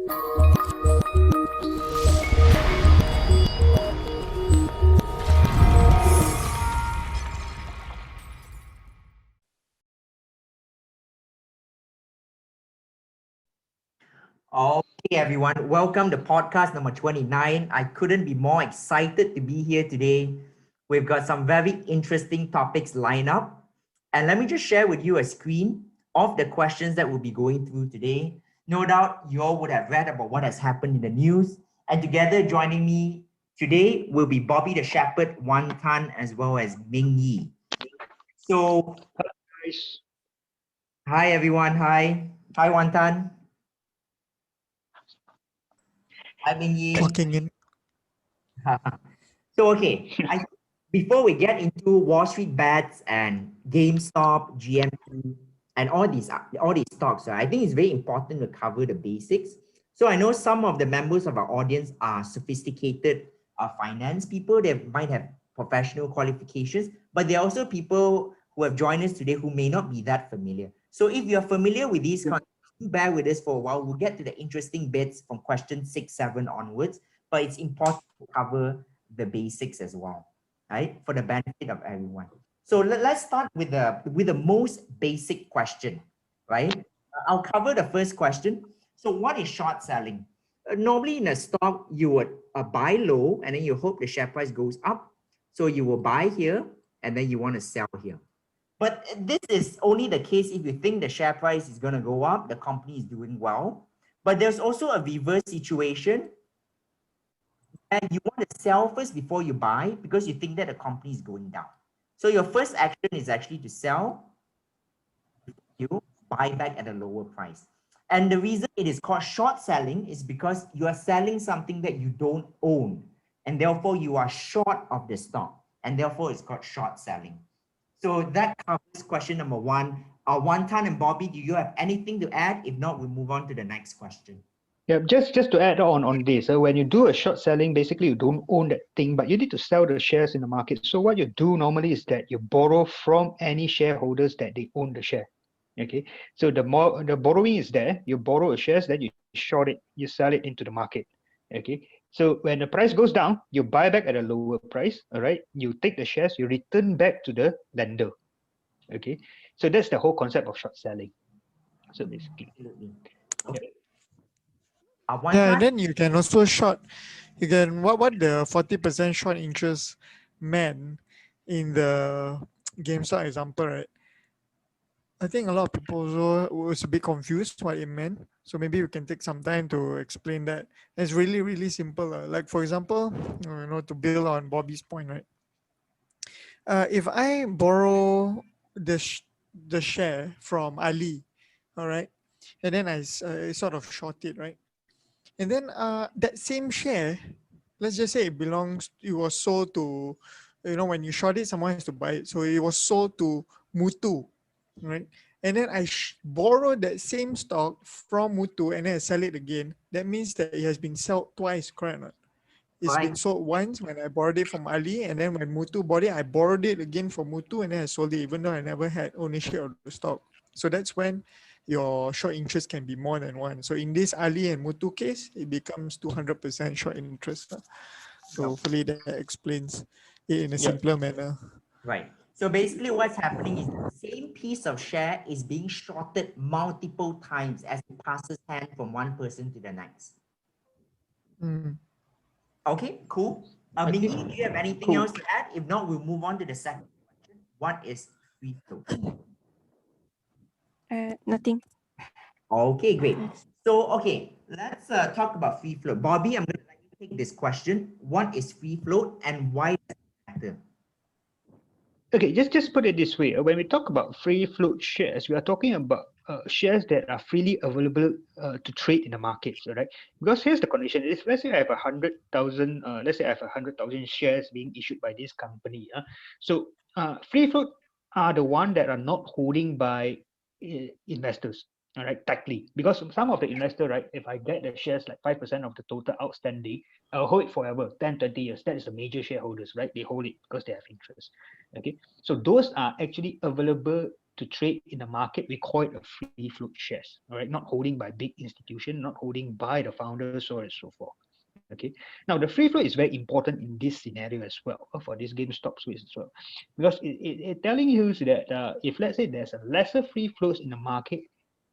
Okay, everyone, welcome to podcast number 29. I couldn't be more excited to be here today. We've got some very interesting topics lined up. And let me just share with you a screen of the questions that we'll be going through today. No doubt you all would have read about what has happened in the news. And together joining me today will be Bobby the Shepherd, Wan Tan, as well as Ming Yi. So, Guys, hi everyone. Hi. Hi, Wan Tan. Hi, Ming Yi. Clocking in. So, okay, before we get into Wall Street bets and GameStop, GMT, and all these stocks, I think it's very important to cover the basics. So I know some of the members of our audience are sophisticated finance people. They might have professional qualifications, but there are also people who have joined us today who may not be that familiar. So if you're familiar with these concepts, bear with us for a while. We'll get to the interesting bits from question 6, 7 onwards, but it's important to cover the basics as well, right? For the benefit of everyone. So let's start with the most basic question, right? I'll cover the first question. So what is short selling? Normally in a stock, you would buy low and then you hope the share price goes up. So you will buy here and then you want to sell here. But this is only the case if you think the share price is going to go up, the company is doing well. But there's also a reverse situation. And you want to sell first before you buy because you think that the company is going down. So your first action is actually to sell, you buy back at a lower price. And the reason it is called short selling is because you are selling something that you don't own. And therefore you are short of the stock. And therefore it's called short selling. So that covers question number 1. Wan Tan and Bobby, do you have anything to add? If not, we'll move on to the next question. yeah, just to add on this, when you do a short selling, basically you don't own that thing, but you need to sell the shares in the market. So what you do normally is that you borrow from any shareholders that they own the share. Okay, so the borrowing is there. You borrow a shares, then you short it, you sell it into the market. Okay, so when the price goes down, you buy back at a lower price. All right, you take the shares, you return back to the lender. Okay, so that's the whole concept of short selling. So basically, Okay. Yeah, and then you can also short. You can what the 40% short interest meant in the GameStop example, right? I think a lot of people also was a bit confused what it meant. So maybe we can take some time to explain that. It's really, really simple. Like for example, to build on Bobby's point, right? If I borrow the share from Ali, all right, and then I sort of short it, right? And then that same share, let's just say it was sold to, when you short it, someone has to buy it. So it was sold to Mutu, right? And then I borrow that same stock from Mutu and then I sell it again. That means that it has been sold twice, correct or not? It's been sold once when I borrowed it from Ali, and then when Mutu bought it, I borrowed it again from Mutu and then I sold it, even though I never had ownership of the stock. So that's when your short interest can be more than one. So in this Ali and Mutu case, it becomes 200% short interest. So hopefully that explains it in a simpler manner. Right. So basically what's happening is the same piece of share is being shorted multiple times as it passes hand from one person to the next. Mm. Okay, cool. Mingy, do you have anything else to add? If not, we'll move on to the second question. What is free float? Nothing. Okay, great. So, okay, let's talk about free float. Bobby, I'm going to let you take this question. What is free float and why does it matter? okay, just put it this way. When we talk about free float shares, we are talking about shares that are freely available to trade in the markets, right? Because here's the condition: if let's say I have 100,000, let's say I have 100,000 shares being issued by this company, so free float are the one that are not holding by investors. All right, tightly, because some of the investor, right, if I get the shares like 5% of the total outstanding, I'll hold it forever, 10, 20 years. That is the major shareholders, right? They hold it because they have interest. Okay, so those are actually available to trade in the market, we call it a free float shares, all right? Not holding by big institution, not holding by the founders, so on and so forth. Okay. Now the free float is very important in this scenario as well, for this GameStop space as well, because it telling you that if let's say there's a lesser free floats in the market,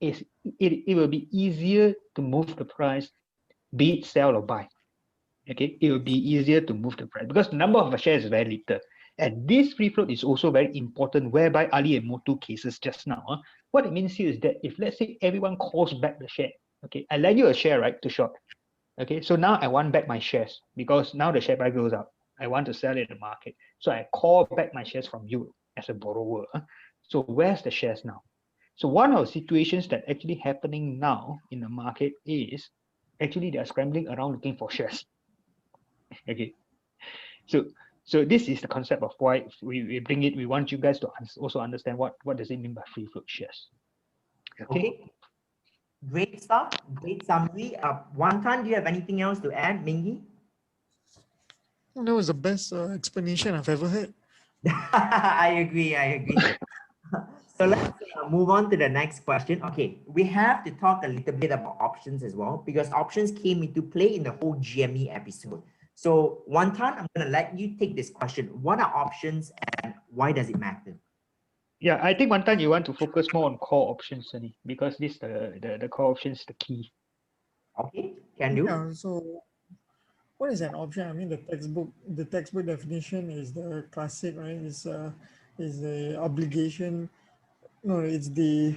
it will be easier to move the price, be it sell or buy. Okay, it will be easier to move the price because the number of shares is very little. And this free float is also very important, whereby Ali and Motu cases just now. What it means here is that if let's say everyone calls back the share, okay, I lend you a share, right, to short. Okay, so now I want back my shares because now the share price goes up. I want to sell it in the market. So I call back my shares from you as a borrower. So where's the shares now? So one of the situations that actually happening now in the market is actually they are scrambling around looking for shares. Okay, so this is the concept of why we bring it. We want you guys to also understand what does it mean by free float shares. Okay. Great stuff. Great summary. Wantan, do you have anything else to add, Mingy? That was the best explanation I've ever heard. I agree. So let's move on to the next question. Okay, we have to talk a little bit about options as well, because options came into play in the whole GME episode. So Wantan, I'm going to let you take this question. What are options and why does it matter? Yeah, I think one time you want to focus more on core options, Sunny, because this the core options is the key. Okay, can do. Yeah, so what is an option? I mean, the textbook definition is the classic, right? Is the obligation. No, it's the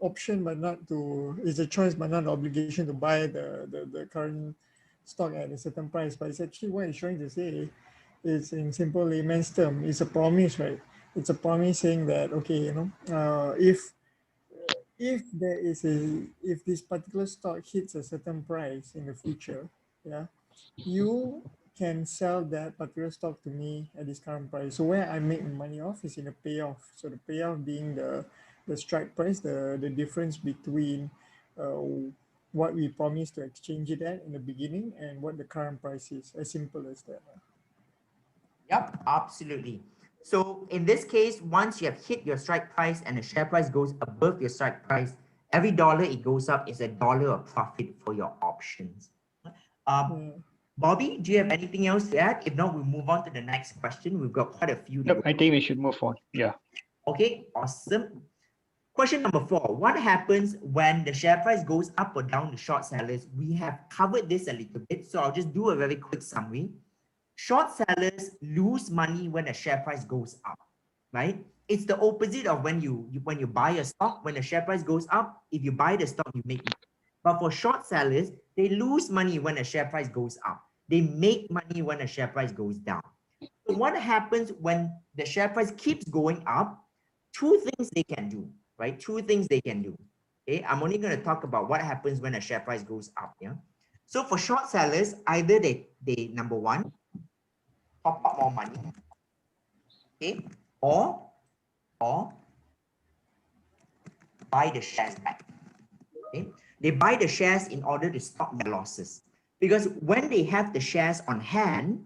option, but not to. It's a choice, but not the obligation to buy the current stock at a certain price. But it's actually what it's trying to say. It's in simple layman's term. It's a promise, right? It's a promise saying that okay, if this particular stock hits a certain price in the future, yeah, you can sell that particular stock to me at this current price. So where I make money off is in the payoff. So the payoff being the strike price, the difference between what we promised to exchange it at in the beginning and what the current price is. As simple as that. Yep, absolutely. So in this case, once you have hit your strike price and the share price goes above your strike price, every dollar it goes up is $1 of profit for your options. Bobby, do you have anything else to add? If not, we'll move on to the next question. We've got quite a few. Nope, I think we should move on. Yeah. Okay, awesome. Question number 4. What happens when the share price goes up or down to short sellers? We have covered this a little bit, so I'll just do a very quick summary. Short sellers lose money when the share price goes up, right? It's the opposite of when you buy a stock. When the share price goes up, if you buy the stock, you make money. But for short sellers, they lose money when the share price goes up. They make money when the share price goes down. So what happens when the share price keeps going up? 2 things they can do, right? 2 things they can do. Okay, I'm only going to talk about what happens when the share price goes up. Yeah. So for short sellers, either they number 1, top up more money, okay, or buy the shares back. Okay, they buy the shares in order to stop their losses, because when they have the shares on hand,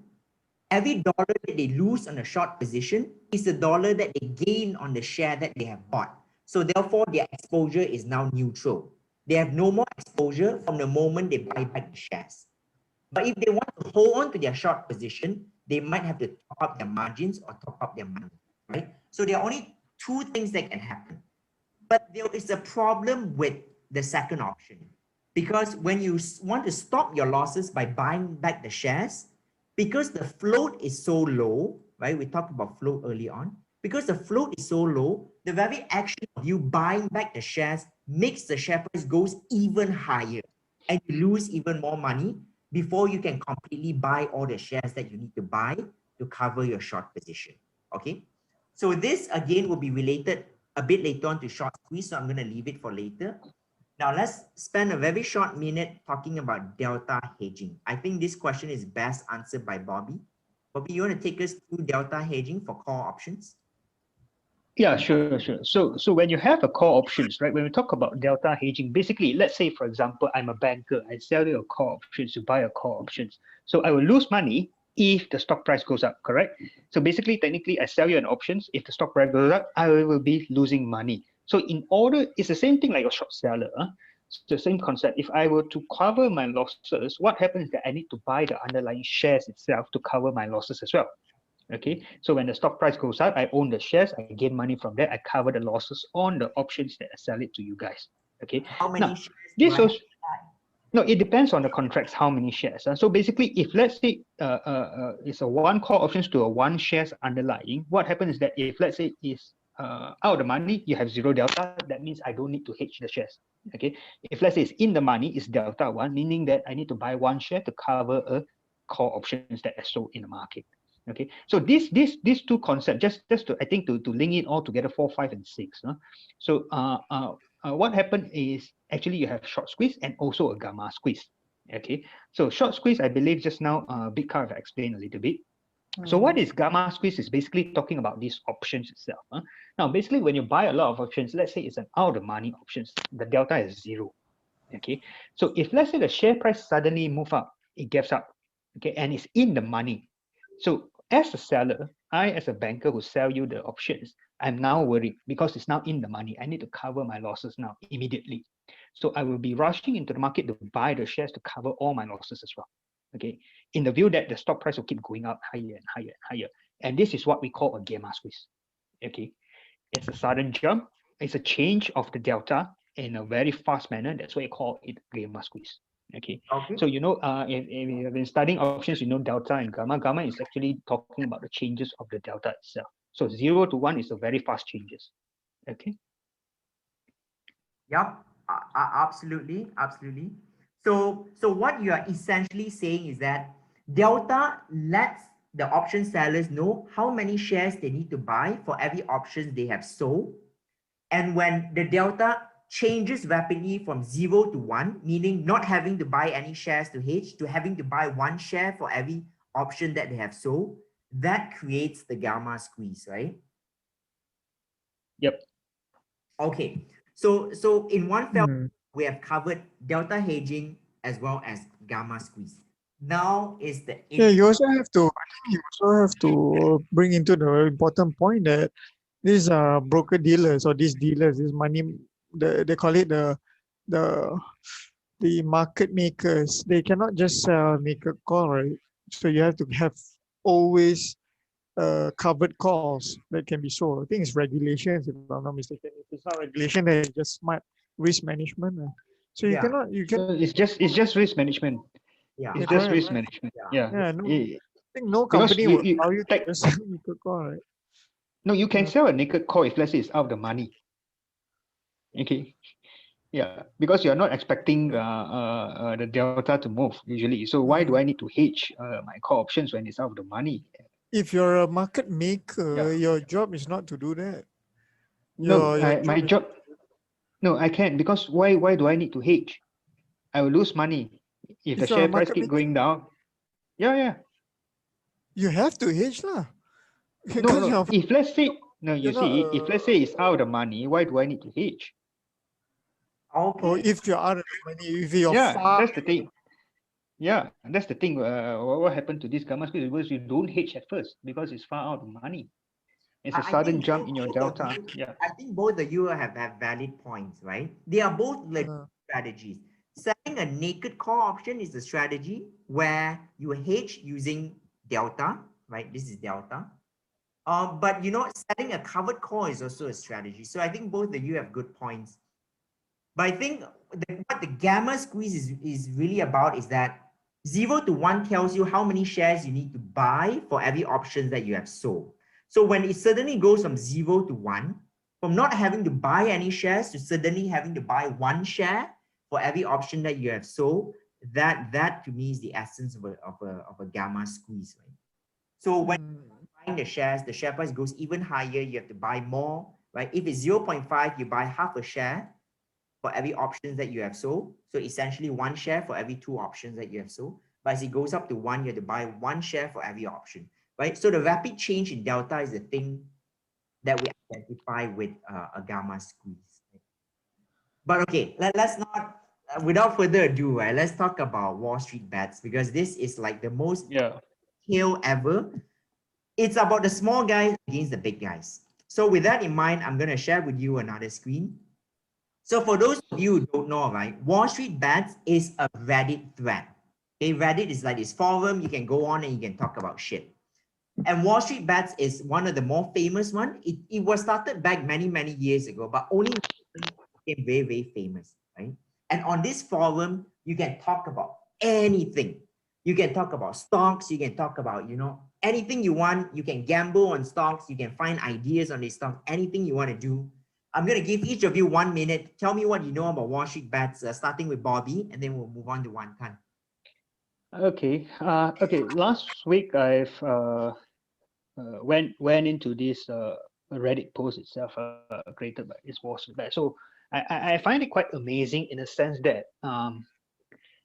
every dollar that they lose on a short position is a dollar that they gain on the share that they have bought. So therefore, their exposure is now neutral. They have no more exposure from the moment they buy back the shares. But if they want to hold on to their short position, they might have to top up their margins or top up their money, right? So there are only 2 things that can happen. But there is a problem with the second option, because when you want to stop your losses by buying back the shares, because the float is so low, right? We talked about float early on. Because the float is so low, the very action of you buying back the shares makes the share price goes even higher, and you lose even more money before you can completely buy all the shares that you need to buy to cover your short position. Okay, so this again will be related a bit later on to short squeeze, so I'm going to leave it for later. Now let's spend a very short minute talking about delta hedging. I think this question is best answered by Bobby. Bobby, you want to take us through delta hedging for core options? Yeah, sure. So when you have a call options, right? When we talk about delta hedging, basically, let's say, for example, I'm a banker. I sell you a call options to buy a call options. So I will lose money if the stock price goes up, correct? So basically, technically, I sell you an options. If the stock price goes up, I will be losing money. So in order, it's the same thing like a short seller. It's the same concept. If I were to cover my losses, what happens is that I need to buy the underlying shares itself to cover my losses as well. Okay, so when the stock price goes up, I own the shares, I gain money from that, I cover the losses on the options that I sell it to you guys. Okay, How many now shares do this I have? also, no, it depends on the contracts, how many shares. So basically, if let's say it's a one call options to a one shares underlying, what happens is that if let's say is out of the money, you have zero delta, that means I don't need to hedge the shares. Okay, if let's say it's in the money, it's delta one, meaning that I need to buy one share to cover a call options that are sold in the market. Okay, so these two concepts, just to I think to link it all together, 4, 5, and 6. So what happened is actually you have short squeeze and also a gamma squeeze. Okay, so short squeeze, I believe just now Big Car have explained a little bit. So what is gamma squeeze is basically talking about these options itself. Now, basically, when you buy a lot of options, let's say it's an out of the money options, the delta is 0. Okay, so if let's say the share price suddenly move up, it gives up. Okay, and it's in the money. So as a seller, I as a banker who sell you the options, I'm now worried because it's now in the money. I need to cover my losses now immediately. So I will be rushing into the market to buy the shares to cover all my losses as well. Okay, in the view that the stock price will keep going up higher and higher and higher. And this is what we call a gamma squeeze. Okay, it's a sudden jump. It's a change of the delta in a very fast manner. That's why you call it gamma squeeze. Okay, Okay. so if you have been studying options, delta and gamma. Gamma is actually talking about the changes of the delta itself. So 0 to 1 is a very fast changes. Okay. Yep, absolutely, absolutely. So what you are essentially saying is that delta lets the option sellers know how many shares they need to buy for every option they have sold. And when the delta changes rapidly from 0 to 1, meaning not having to buy any shares to hedge to having to buy one share for every option that they have sold, that creates the gamma squeeze, right? Yep. Okay, so in one fell we have covered delta hedging as well as gamma squeeze. Now is the Yeah, you also have to. I think you also have to bring into the important point that these are broker dealers or these dealers, these money, they call it the the market makers. They cannot just make a call, right? So you have to have always covered calls that can be sold. I think it's regulations, if I'm not mistaken. If it's not regulation, then it's just smart risk management. So you Yeah. cannot, you can. It's just risk management. Yeah, It's Yeah, just correct. risk management. yeah. Yeah. Yeah, no, I think no Because company will allow you to like just make a call, right? no, you can Yeah. sell a naked call if let's say it's out of the money. Okay. Yeah, because you're not expecting the delta to move usually. So why do I need to hedge my call options when it's out of the money? If you're a market maker, Yeah. your job is not to do that. No, Your my job is job. No, I can't because why do I need to hedge? I will lose money if the if you're a share price market keep maker, going down. Yeah, yeah. you have to hedge lah. No, Because no. If let's say no, you're you not see, if let's say it's out of the money, why do I need to hedge? or Okay. if you're out of the money, if you're Yeah, far, that's the thing. Yeah, that's the thing. What happened to this gamma squeeze? Because you don't hedge at first because it's far out of money. It's a I sudden think jump in your both of delta. you, Yeah. I think both of you have valid points, right? They are both legit strategies. Selling a naked call option is a strategy where you hedge using delta, right? This is delta. But selling a covered call is also a strategy. So I think both of you have good points. But I think what the gamma squeeze is really about is that 0 to 1 tells you how many shares you need to buy for every option that you have sold. So when it suddenly goes from 0 to 1, from not having to buy any shares to suddenly having to buy one share for every option that you have sold, that to me is the essence of a gamma squeeze, right? So when buying the shares, the share price goes even higher, you have to buy more, right? If it's 0.5, you buy half a share for every option that you have sold. So essentially one share for every two options that you have sold. But as it goes up to 1, you have to buy one share for every option, right? So the rapid change in delta is the thing that we identify with a gamma squeeze. But okay, let's not, without further ado, right, let's talk about Wall Street bets because this is like the most Yeah. tale ever. It's about the small guys against the big guys. So with that in mind, I'm going to share with you another screen. So for those of you who don't know, right, Wall Street Bets is a Reddit thread. Okay, Reddit is like this forum. You can go on and you can talk about shit. And Wall Street Bets is one of the more famous one. It was started back many, many years ago, but only became very, very famous, right? And on this forum, you can talk about anything. You can talk about stocks. You can talk about, anything you want. You can gamble on stocks. You can find ideas on these stocks, anything you want to do. I'm going to give each of you 1 minute. Tell me what you know about Wall Street Bets, starting with Bobby, and then we'll move on to Wan Tan. Okay. Okay. Last week, I've went into this Reddit post itself created by this Wall Street Bet. So I find it quite amazing in a sense that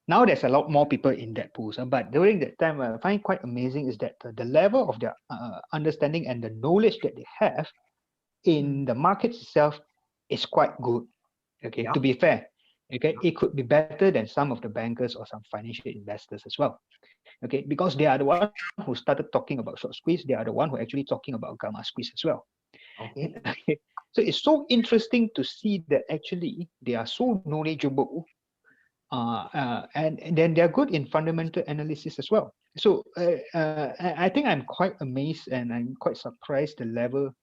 now there's a lot more people in that post. But during that time, I find quite amazing is that the level of their understanding and the knowledge that they have in the market itself is quite good. Okay, Yeah. to be fair, okay, it could be better than some of the bankers or some financial investors as well. Okay, because they are the one who started talking about short squeeze. They are the one who actually talking about gamma squeeze as well. Okay. So it's so interesting to see that actually they are so knowledgeable, and then they're good in fundamental analysis as well. So I think I'm quite amazed and I'm quite surprised the level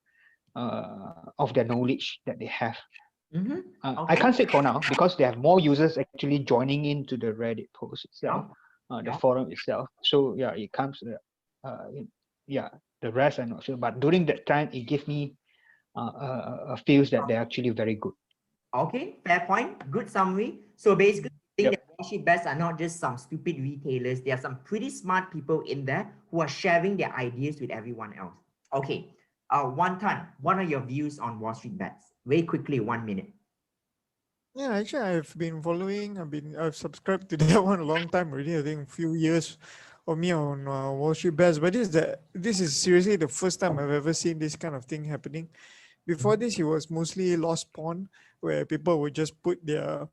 of their knowledge that they have. Mm-hmm. I can't say for now because they have more users actually joining into the Reddit post itself, the forum itself. So yeah, it comes. Yeah, the rest I'm not sure. But during that time, it gave me feels that they're actually very good. Okay, fair point. Good summary. So basically, I think that Wall Street Bets are not just some stupid retailers. There are some pretty smart people in there who are sharing their ideas with everyone else. Okay, Wan Tan, what are your views on Wall Street Bets? Very quickly, 1 minute. Yeah, actually, I've been following. I've subscribed to that one a long time already. I think a few years of me on Wall Street Bets. But this is seriously the first time I've ever seen this kind of thing happening. Before this, it was mostly lost pawn, where people would just put their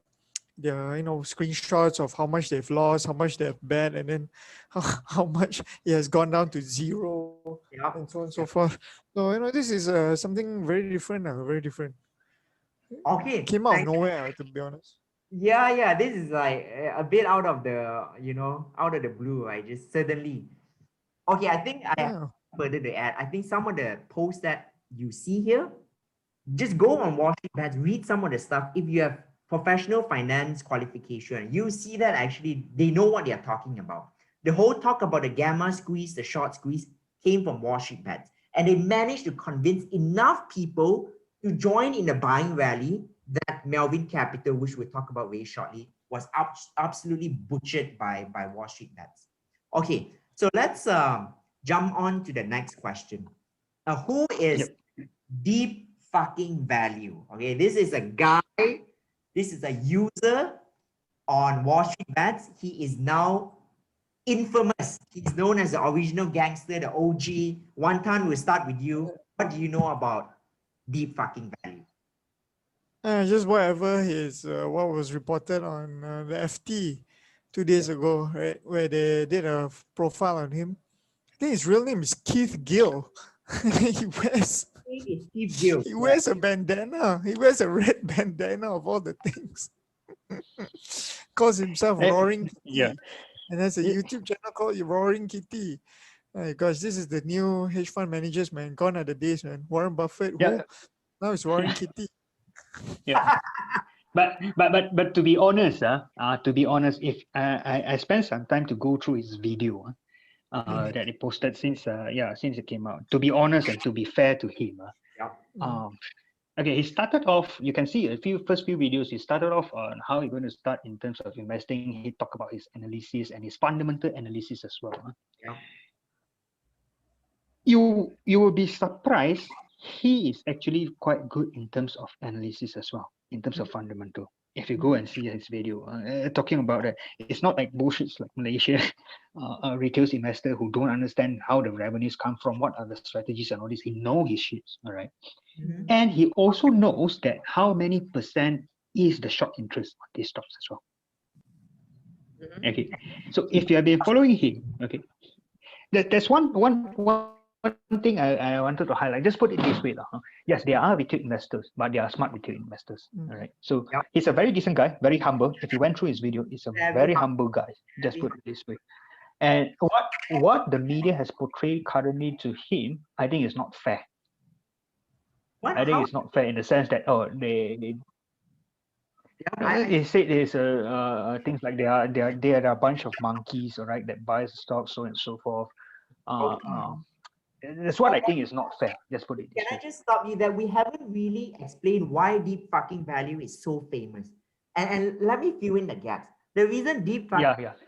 screenshots of how much they've lost, how much they've bet, and then how much it has gone down to zero, and so on and so forth. So this is something very different. Very different. Okay. Came out of nowhere, to be honest. Yeah. This is like a bit out of the, out of the blue, right? Just suddenly. Okay, I think I have further to add. I think some of the posts that you see here, just go on Wall Street Bets, read some of the stuff. If you have professional finance qualification, you see that actually they know what they are talking about. The whole talk about the gamma squeeze, the short squeeze came from Wall Street Bets. And they managed to convince enough people to join in the buying rally that Melvin Capital, which we'll talk about very shortly, was absolutely butchered by Wall Street Bets. Okay, so let's jump on to the next question. Who is DeepFuckingValue? Okay, this is a guy, this is a user on Wall Street Bets. He is now infamous. He's known as the original gangster, the OG. Wan Tan, we'll start with you. What do you know about DeepFuckingValue? Just whatever what was reported on the FT 2 days ago, right, where they did a profile on him. I think his real name is Keith Gill. He wears a bandana. He wears a red bandana of all the things. Calls himself Roaring Kitty. Yeah. And has a YouTube channel called Roaring Kitty. Gosh, this is the new hedge fund managers, man. Gone are the days, man. Warren Buffett, who? Now it's Roaring Kitty. Yeah. But to be honest, if I spent some time to go through his video that he posted since it came out. To be honest and to be fair to him, okay, he started off. You can see first few videos. He started off on how he's going to start in terms of investing. He talked about his analysis and his fundamental analysis as well. You will be surprised. He is actually quite good in terms of analysis as well, in terms of fundamental. If you go and see his video, talking about that, it's not like bullshits like Malaysia, retail investor who don't understand how the revenues come from, what are the strategies and all this. He knows his shit, all right? And he also knows that how many percent is the short interest on these stocks as well. Okay, so if you have been following him, okay, There's one thing I wanted to highlight. Just put it this way, huh? Yes, they are retail investors, but they are smart retail investors. All right. So Yeah. he's a very decent guy, very humble. If you went through his video, he's a very humble guy. Just put it this way. And what the media has portrayed currently to him, I think is not fair. I think it's not fair in the sense that they said there's things like they are a bunch of monkeys, all right, that buys stocks, so and so forth. That's what I think is not fair. Just put it this way. Can I just stop you that we haven't really explained why deep fucking value is so famous? And let me fill in the gaps. The reason deep fucking famous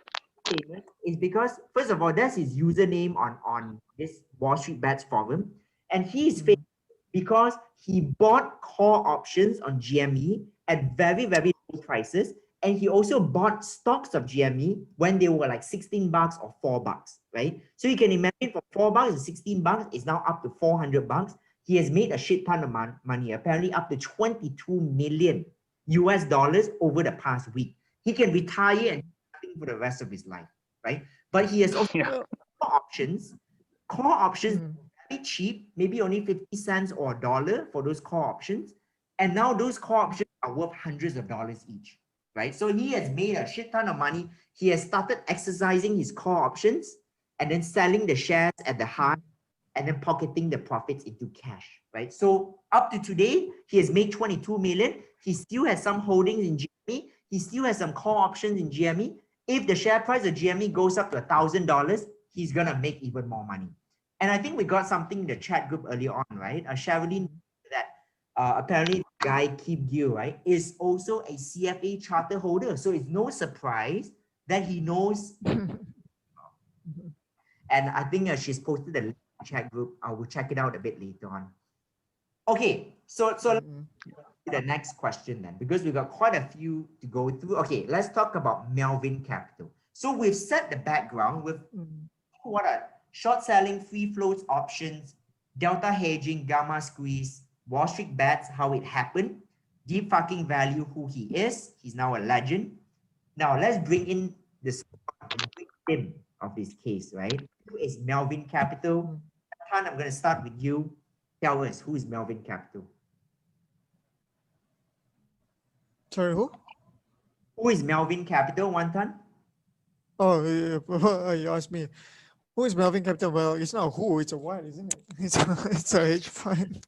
is because, first of all, that's his username on this Wall Street Bets forum. And he is famous because he bought call options on GME at very, very low prices. And he also bought stocks of GME when they were like $16 or $4, right? So you can imagine for $4 and $16, it's now up to $400. He has made a shit ton of money, apparently up to 22 million US dollars over the past week. He can retire and do nothing for the rest of his life, right? But he has also call options very cheap, maybe only 50 cents or $1 for those call options. And now those call options are worth hundreds of dollars each, right? So he has made a shit ton of money. He has started exercising his call options and then selling the shares at the high and then pocketing the profits into cash, right? So up to today, he has made 22 million. He still has some holdings in GME. He still has some call options in GME. If the share price of GME goes up to $1,000, he's gonna make even more money. And I think we got something in the chat group earlier on, right? Sherilyn, that apparently the guy Kim Gill, right, is also a CFA charter holder. So it's no surprise that he knows. And I think she's posted the link in the chat group. I will check it out a bit later on. Okay, so let's go to the next question then, because we've got quite a few to go through. Okay, let's talk about Melvin Capital. So we've set the background with what are short selling, free floats options, delta hedging, gamma squeeze, Wall Street Bets, how it happened, deep fucking value, who he is. He's now a legend. Now let's bring in the victim of this case, right? Who is Melvin Capital? Han, I'm going to start with you. Tell us, who is Melvin Capital? Sorry, who? Who is Melvin Capital, Wantan? Oh, you asked me. Who is Melvin Capital? Well, it's not a who, it's a what, isn't it? It's a hedge fund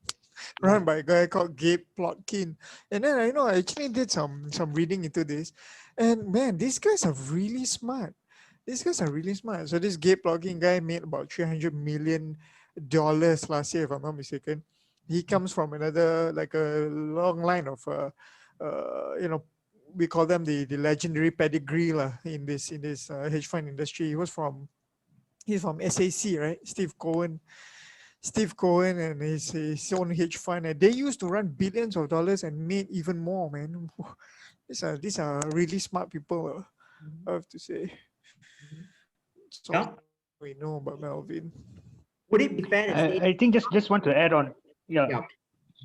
run by a guy called Gabe Plotkin. And then I actually did some reading into this. And man, these guys are really smart. These guys are really smart. So this Gabe Plotkin guy made about $300 million last year, if I'm not mistaken. He comes from another, like a long line of, we call them the legendary pedigree in this hedge fund industry. He's from SAC, right? Steve Cohen and his own hedge fund. And they used to run billions of dollars and made even more, man. These are really smart people, I have to say. So we know about Melvin. Would it be fair to say? I think just want to add on. Go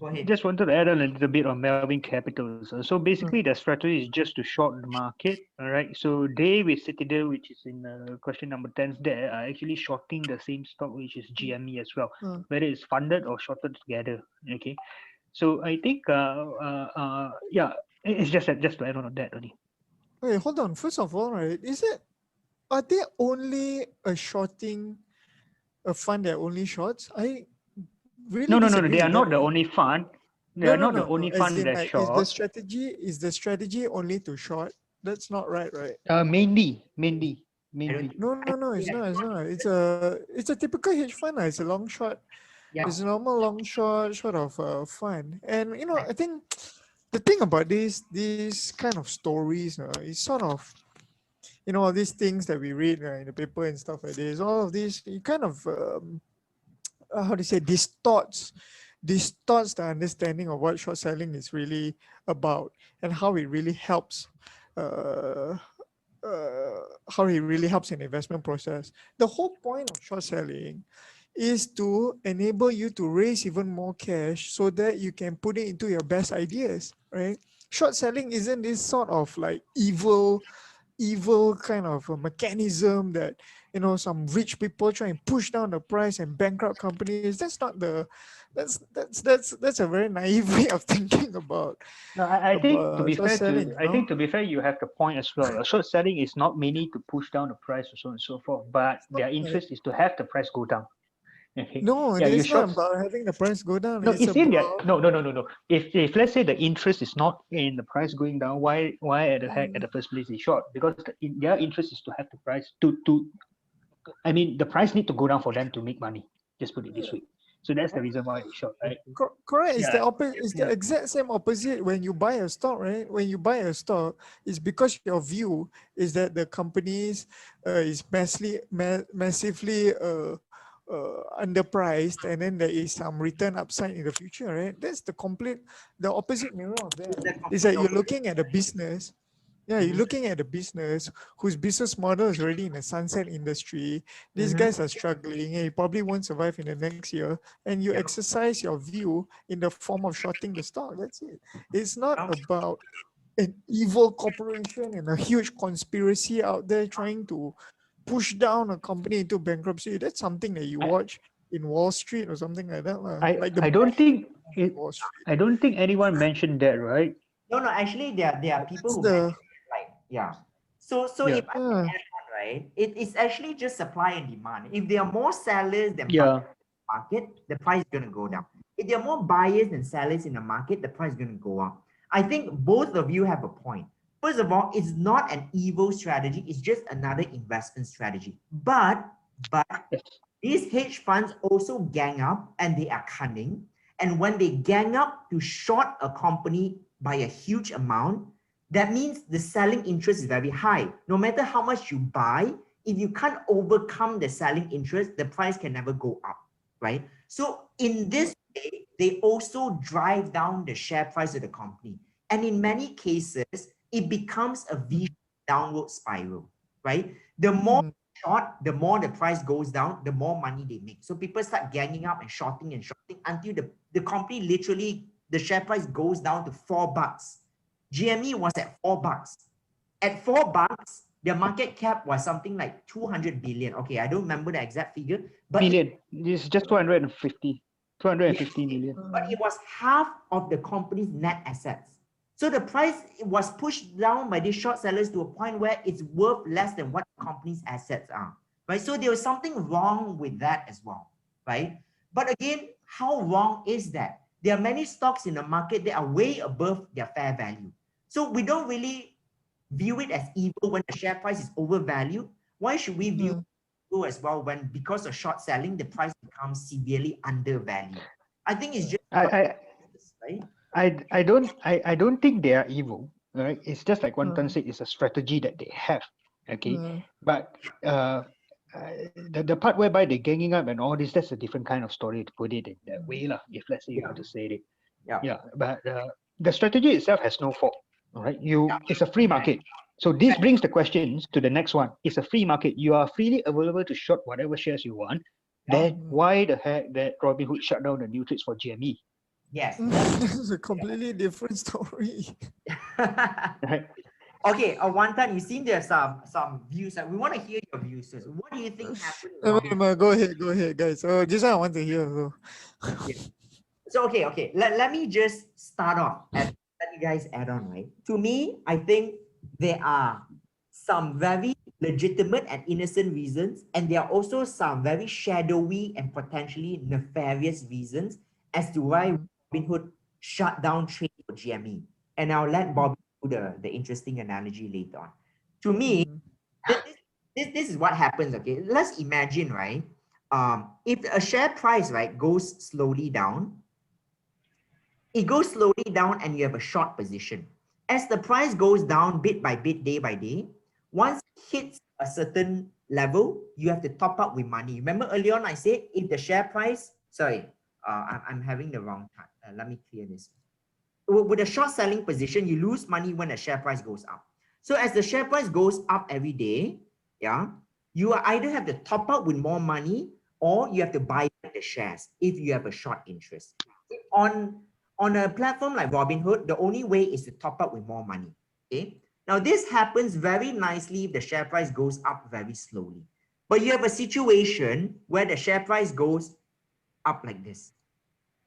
ahead. Just wanted to add on a little bit on Melvin Capital. So basically, the strategy is just to short the market. All right. So they with Citadel, which is in question number 10, there are actually shorting the same stock, which is GME as well, whether it's funded or shorted together. Okay. So I think it's just to add on that only. Wait, hold on. First of all, right, are they only a fund that only shorts? I really no. They are not the only fund. They are not the only fund that short. Is the strategy only to short? That's not right? Mainly. No, it's not. It's a typical hedge fund. It's a long short. Yeah. It's a normal long short of fund. And I think the thing about these kind of stories is sort of, all these things that we read in the paper and stuff like this, all of these, you kind of distorts the understanding of what short selling is really about and how it really helps in the investment process. The whole point of short selling is to enable you to raise even more cash so that you can put it into your best ideas, right? Short selling isn't this sort of like evil evil kind of a mechanism that, you know, some rich people try and push down the price and bankrupt companies. That's not the, that's a very naive way of thinking about No, I think to be short fair selling, you I know? think to be fair, you have the point as well. Short selling is not mainly to push down the price or so on and so forth, but their interest is to have the price go down. Okay. No, Yeah, you it's not short. about having the price go down. No, It's it's in there. about No. If let's say the interest is not in the price going down, why at the heck at the first place is short? Because their interest is to have the price to I mean the price need to go down for them to make money. Just put it this way. So that's the reason why it's short, right? correct. It's the Yeah. opposite. It's the exact same opposite when you buy a stock, right? When you buy a stock, it's because your view is that the companies is massively underpriced, and then there is some return upside in the future, right? That's the opposite mirror of that. It's that you're looking at a business. Yeah, you're looking at a business whose business model is already in a sunset industry. These guys are struggling and you probably won't survive in the next year. And you exercise your view in the form of shorting the stock. That's it. It's not about an evil corporation and a huge conspiracy out there trying to push down a company into bankruptcy. That's something that you watch in Wall Street or something like that. Like the I don't think it, Wall Street. I don't think anyone mentioned that, right? No, actually, there are people It's who the mention it, like, yeah. So Yeah. if I can add on, right, it's actually just supply and demand. If there are more sellers than Yeah. buyers in the market, the price is going to go down. If there are more buyers than sellers in the market, the price is going to go up. I think both of you have a point. First of all, it's not an evil strategy. It's just another investment strategy. But Yes. these hedge funds also gang up and they are cunning. And when they gang up to short a company by a huge amount, that means the selling interest is very high. No matter how much you buy, if you can't overcome the selling interest, the price can never go up, right? So in this way, they also drive down the share price of the company. And in many cases, it becomes a vicious downward spiral, right? The more short, the more the price goes down, the more money they make. So people start ganging up and shorting until the company literally, the share price goes down to $4. GME was at $4. At $4, their market cap was something like 200 billion. Okay, I don't remember the exact figure, but Million. This is just 250 million. but it was half of the company's net assets. So the price was pushed down by these short sellers to a point where it's worth less than what the company's assets are, right? So there was something wrong with that as well, right? But again, how wrong is that? There are many stocks in the market that are way above their fair value. So we don't really view it as evil when the share price is overvalued. Why should we view it evil as well when, because of short selling, the price becomes severely undervalued? I think it's just right. I don't think they are evil, right? It's just like Wantan said, it's a strategy that they have. Okay. But the part whereby they're ganging up and all this, that's a different kind of story to put it in that way, lah, if let's say you want to say it. Yeah. But the strategy itself has no fault. All right. It's a free market. So this brings the questions to the next one. It's a free market. You are freely available to short whatever shares you want. Then why the heck that Robinhood shut down the new trades for GME? Yes. It's a completely different story. Right. Okay, Wantan, you seem to have some views. We want to hear your views. So what do you think happened? Go ahead, guys. So this one I want to hear. So okay. Let me just start off and let you guys add on, right? To me, I think there are some very legitimate and innocent reasons, and there are also some very shadowy and potentially nefarious reasons as to why Robinhood shut down trade for GME. And I'll let Bobby do the interesting analogy later on. To me, this is what happens, okay? Let's imagine, right? If a share price, right, goes slowly down, it goes slowly down and you have a short position. As the price goes down bit by bit, day by day, once it hits a certain level, you have to top up with money. Remember earlier on I said, if the share price, I'm having the wrong time. Let me clear this. With a short selling position, you lose money when the share price goes up. So as the share price goes up every day, you either have to top up with more money or you have to buy the shares if you have a short interest. On a platform like Robinhood, the only way is to top up with more money. Okay. Now, this happens very nicely if the share price goes up very slowly. But you have a situation where the share price goes up like this,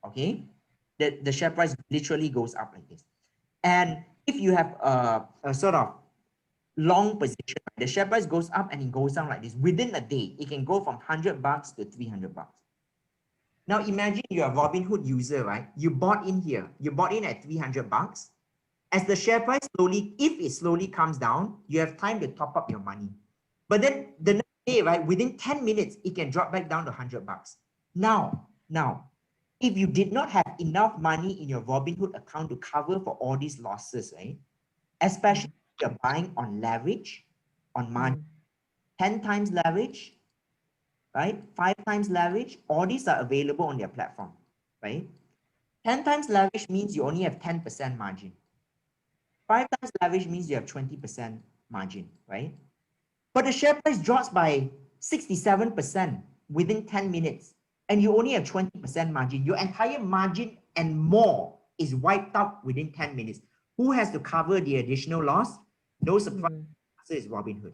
okay? The share price literally goes up like this. And if you have a sort of long position, the share price goes up and it goes down like this. Within a day, it can go from $100 to $300. Now imagine you're a Robinhood user, right? You bought in here. You bought in at $300. As the share price slowly, if it slowly comes down, you have time to top up your money. But then the next day, right, within 10 minutes, it can drop back down to $100. Now, if you did not have enough money in your Robinhood account to cover for all these losses, right? Especially if you're buying on leverage, on margin, 10 times leverage, right? 5 times leverage, all these are available on their platform, right? 10 times leverage means you only have 10% margin. 5 times leverage means you have 20% margin, right? But the share price drops by 67% within 10 minutes, and you only have 20% margin. Your entire margin and more is wiped out within 10 minutes. Who has to cover the additional loss? No surprise, the answer is Robinhood.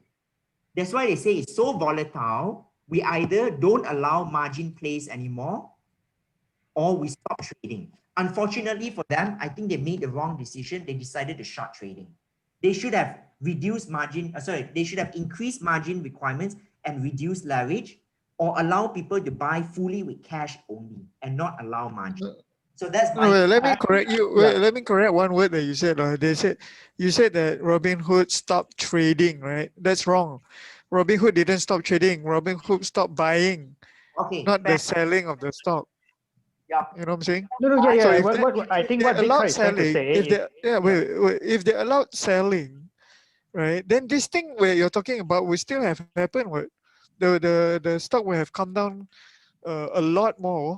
That's why they say it's so volatile, we either don't allow margin plays anymore, or we stop trading. Unfortunately for them, I think they made the wrong decision. They decided to short trading. They should have reduced margin, they should have increased margin requirements and reduced leverage, or allow people to buy fully with cash only and not allow margin. So that's my... Wait, let me correct you. Wait, let me correct one word that you said. You said that Robinhood stopped trading, right? That's wrong. Robinhood didn't stop trading. Robinhood stopped buying, not the selling of the stock. Yeah. You know what I'm saying? No, So yeah. if What I think they what Big allowed Try is trying to selling, say if is, they wait, if they allowed selling, right? Then this thing where you're talking about will still have happened. What the stock will have come down a lot more.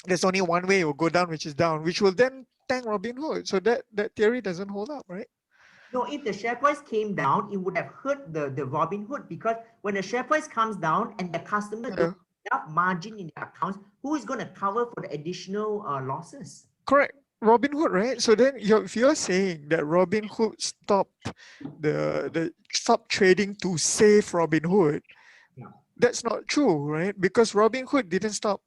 There's only one way it will go down, which is down, which will then tank Robinhood. So that theory doesn't hold up, right? No, if the share price came down, it would have hurt the Robinhood, because when the share price comes down and the customer don't have enough margin in their accounts, who is going to cover for the additional losses? Correct. Robinhood, right? So then if you're saying that Robinhood stopped stopped trading to save Robinhood, that's not true, right? Because Robinhood didn't stop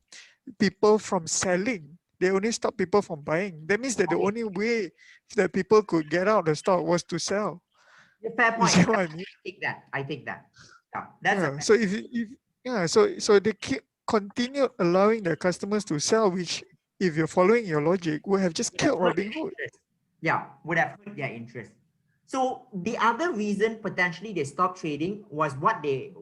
people from selling. They only stopped people from buying. That means that the only way that people could get out of the stock was to sell. Fair point. You see what I mean? I take that. Yeah, that's so so they continued allowing their customers to sell, which, if you're following your logic, would have just killed Robinhood. Yeah, would have hurt their interest. So the other reason potentially they stopped trading was the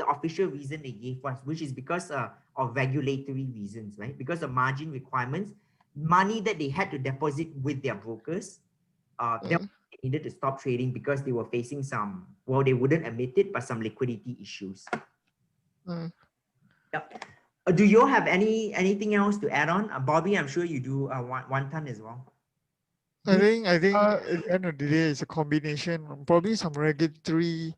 official reason they gave us, which is because of regulatory reasons, right? Because of margin requirements, money that they had to deposit with their brokers, they needed to stop trading because they were facing some, well, they wouldn't admit it, but some liquidity issues. Yep. Do you have anything else to add on? Bobby, I'm sure you do one ton as well. I think at the end of the day, it's a combination, probably some regulatory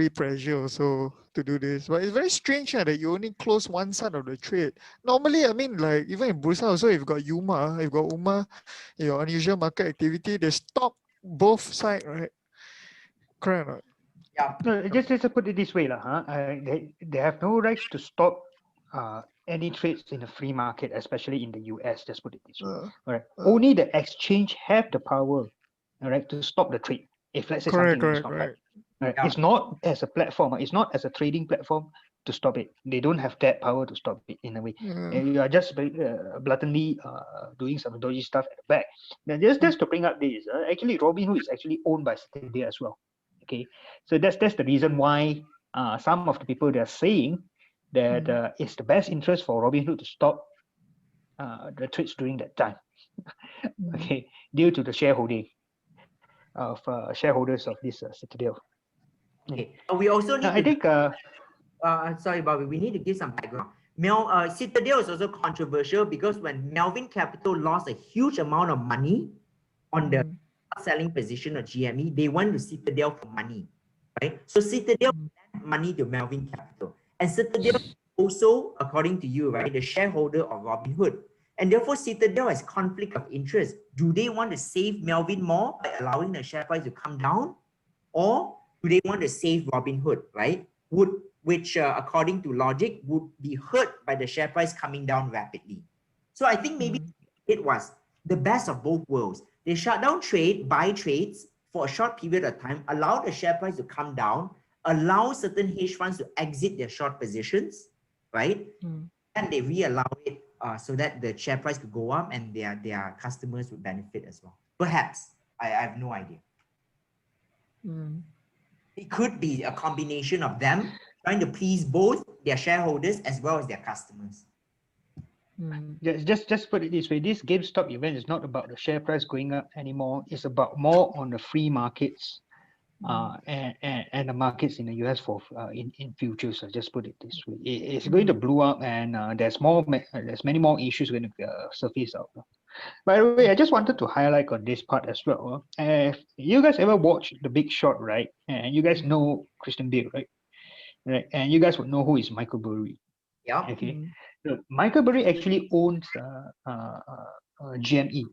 pressure also to do this. But it's very strange that you only close one side of the trade. Normally, I mean, like even in Bursa also, if you've got UMA, if you've got UMA, your unusual market activity, they stop both sides, right? Correct or not? Yeah. No, just to put it this way, they have no rights to stop any trades in a free market, especially in the US. Just put it this way. All right. Only the exchange have the power, all right, to stop the trade. If let's say something is not right. Right. It's not as a platform. It's not as a trading platform to stop it. They don't have that power to stop it in a way. And you are just blatantly doing some dodgy stuff at the back. Now, just to bring up this, actually Robinhood is actually owned by Citadel as well. Okay, so that's the reason why some of the people, they're saying that it's the best interest for Robinhood to stop the trades during that time. Okay, due to the shareholding of shareholders of this Citadel. Okay. We also need I think sorry, Bobby, we need to give some background. Citadel is also controversial because when Melvin Capital lost a huge amount of money on the selling position of GME, they went to Citadel for money, right? So Citadel lent money to Melvin Capital, and Citadel also, according to you, right, the shareholder of Robinhood. And therefore, Citadel has conflict of interest. Do they want to save Melvin more by allowing the share price to come down? Or do they want to save Robinhood, right? Which according to logic, would be hurt by the share price coming down rapidly. So I think maybe it was the best of both worlds. They shut down buy trades for a short period of time, allow the share price to come down, allow certain hedge funds to exit their short positions, right? And they reallow it so that the share price could go up and their customers would benefit as well. Perhaps. I have no idea. It could be a combination of them trying to please both their shareholders as well as their customers. Just put it this way: this GameStop event is not about the share price going up anymore. It's about more on the free markets, and the markets in the US for in futures. So just put it this way: it's going to blow up, and there's many more issues going to surface out. By the way, I just wanted to highlight on this part as well. If you guys ever watched The Big Short, right? And you guys know Christian Bale, right? Right, and you guys would know who is Michael Burry. Yeah. Okay. So Michael Burry actually owns GME.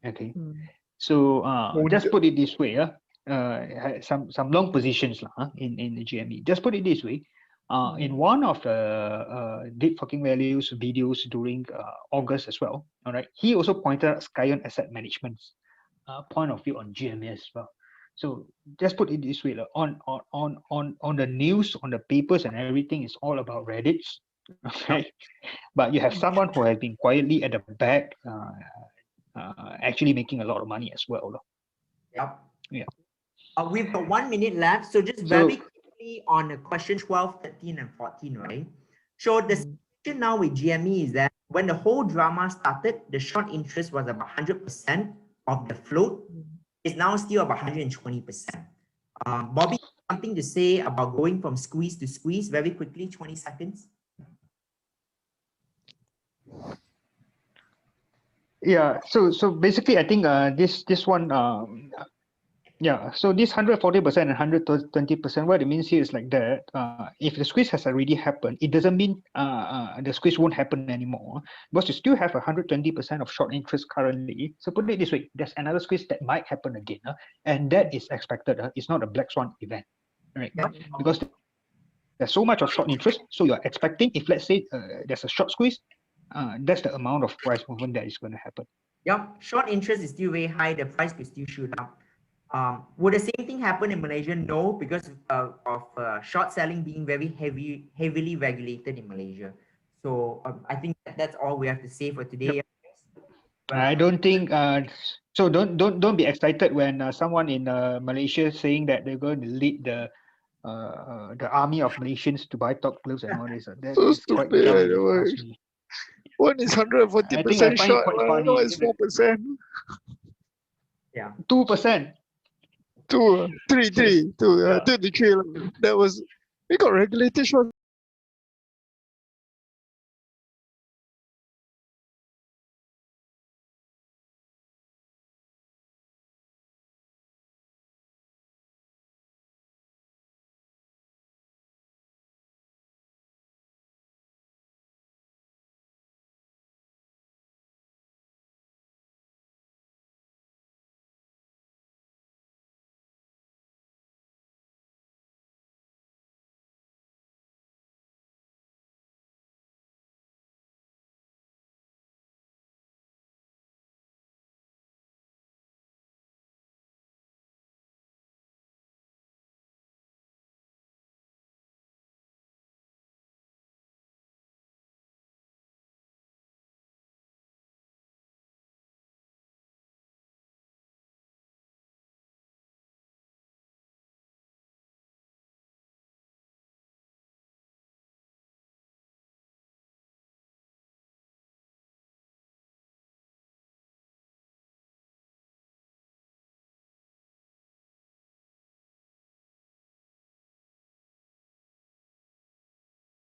Okay. So just put it this way, some long positions in the GME. Just put it this way. In one of the DeepFuckingValue's videos during August as well, all right, he also pointed out Scion Asset Management's point of view on GME as well. So just put it this way, on the news, on the papers and everything, is all about Reddits, okay? But you have someone who has been quietly at the back, actually making a lot of money as well. Yep. Yeah. We've got 1 minute left, so just very quickly on question 12, 13, and 14, right? So the situation now with GME is that when the whole drama started, the short interest was about 100% of the float. It's now still about 120%. Bobby, something to say about going from squeeze to squeeze very quickly, 20 seconds? Yeah, so basically, I think this one, yeah, so this 140% and 120%, what it means here is like that. If the squeeze has already happened, it doesn't mean the squeeze won't happen anymore, because you still have 120% of short interest currently. So put it this way: there's another squeeze that might happen again, and that is expected. It's not a black swan event, right? Because there's so much of short interest, so you're expecting, if let's say there's a short squeeze, that's the amount of price movement that is going to happen. Yep, short interest is still very high. The price could still shoot up. Would the same thing happen in Malaysia? No, because of short selling being very heavily regulated in Malaysia. So I think that's all we have to say for today. Yep. I don't think so. Don't be excited when someone in Malaysia saying that they're going to lead the army of Malaysians to buy top gloves and all this. That So is quite stupid. One is 140% short, one is 4%. Yeah. 2%. 2, 3. That was, we got regulated short